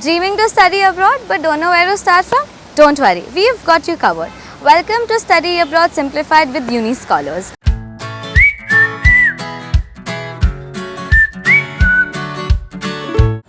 Dreaming to study abroad but don't know where to start from? Don't worry, we've got you covered. Welcome to Study Abroad Simplified with Uni Scholars.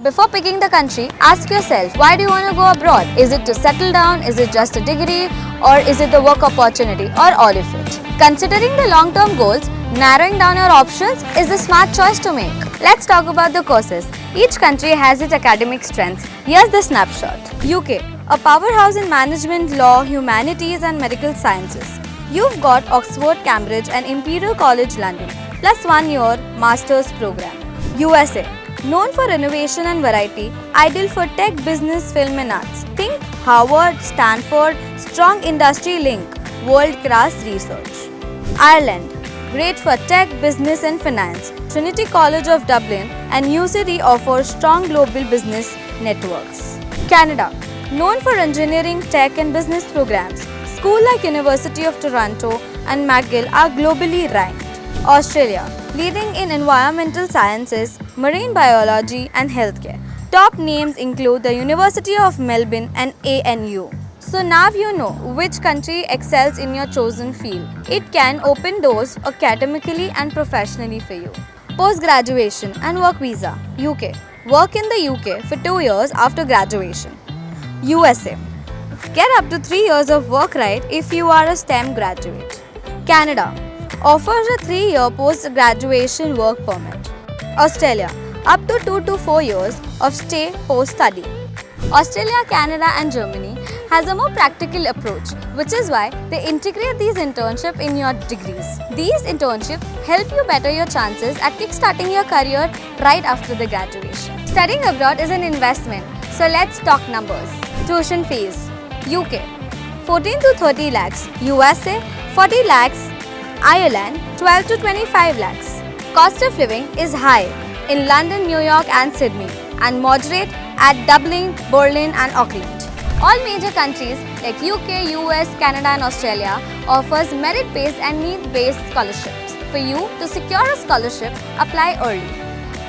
Before picking the country, ask yourself, why do you want to go abroad? Is it to settle down? Is it just a degree? Or is it the work opportunity? Or all of it? Considering the long-term goals, narrowing down your options is a smart choice to make. Let's talk about the courses. Each country has its academic strengths. Here's the snapshot. UK, a powerhouse in management, law, humanities and medical sciences. You've got Oxford, Cambridge and Imperial College London, plus 1 year master's program. USA, known for innovation and variety, ideal for tech, business, film and arts. Think Harvard, Stanford, strong industry link, world-class research. Ireland, great for tech, business and finance. Trinity College of Dublin and UCD offers strong global business networks. Canada, known for engineering, tech and business programs. Schools like University of Toronto and McGill are globally ranked. Australia, leading in environmental sciences, marine biology and healthcare. Top names include the University of Melbourne and ANU. So now you know which country excels in your chosen field. It can open doors academically and professionally for you. Post-graduation and work visa. UK. Work in the UK for 2 years after graduation. USA. Get up to 3 years of work right if you are a STEM graduate. Canada. Offers a 3-year post-graduation work permit. Australia. Up to 2 to 4 years of stay post-study. Australia, Canada and Germany has a more practical approach, which is why they integrate these internships in your degrees. These internships help you better your chances at kickstarting your career right after the graduation. Studying abroad is an investment, so let's talk numbers. Tuition fees. UK, 14 to 30 lakhs. USA, 40 lakhs. Ireland, 12 to 25 lakhs. Cost of living is high in London, New York and Sydney and moderate at Dublin, Berlin and Auckland. All major countries like UK, US, Canada and Australia offers merit-based and need-based scholarships. For you to secure a scholarship, apply early.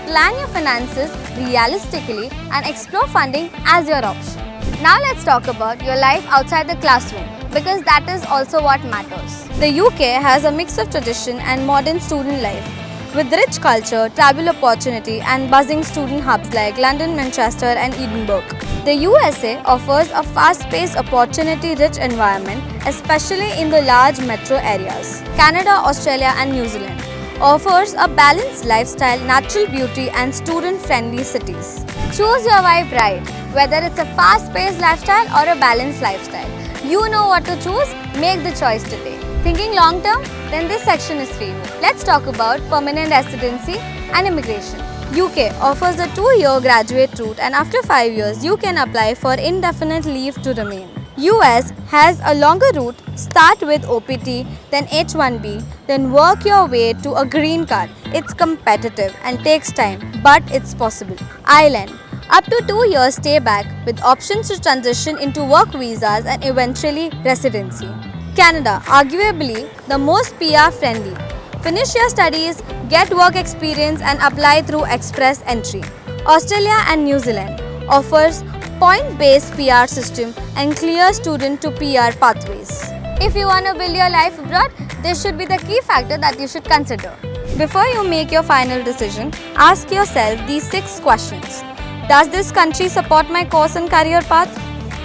Plan your finances realistically and explore funding as your option. Now let's talk about your life outside the classroom, because that is also what matters. The UK has a mix of tradition and modern student life, with rich culture, travel opportunity and buzzing student hubs like London, Manchester and Edinburgh. The USA offers a fast-paced, opportunity-rich environment, especially in the large metro areas. Canada, Australia and New Zealand offers a balanced lifestyle, natural beauty and student-friendly cities. Choose your vibe right, whether it's a fast-paced lifestyle or a balanced lifestyle. You know what to choose, make the choice today. Thinking long term? Then this section is for you. Let's talk about permanent residency and immigration. UK offers a 2-year graduate route and after 5 years you can apply for indefinite leave to remain. US has a longer route, start with OPT, then H1B, then work your way to a green card. It's competitive and takes time, but it's possible. Ireland, up to 2 years stay back with options to transition into work visas and eventually residency. Canada, arguably the most PR friendly. Finish your studies, get work experience and apply through express entry. Australia and New Zealand offers point-based PR system and clear student to PR pathways. If you want to build your life abroad, this should be the key factor that you should consider. Before you make your final decision, ask yourself these 6 questions. Does this country support my course and career path?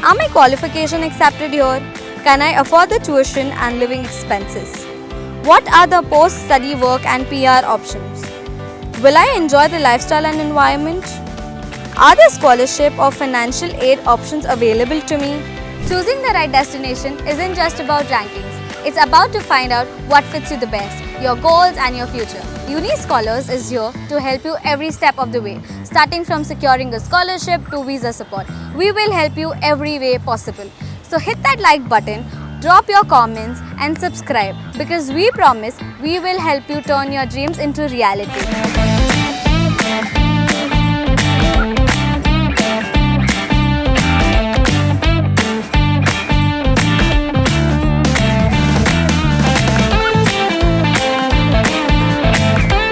Are my qualifications accepted here? Can I afford the tuition and living expenses? What are the post-study work and PR options? Will I enjoy the lifestyle and environment? Are there scholarship or financial aid options available to me? Choosing the right destination isn't just about rankings. It's about to find out what fits you the best, your goals and your future. Uni Scholars is here to help you every step of the way, starting from securing a scholarship to visa support. We will help you every way possible. So hit that like button, drop your comments and subscribe, because we promise we will help you turn your dreams into reality.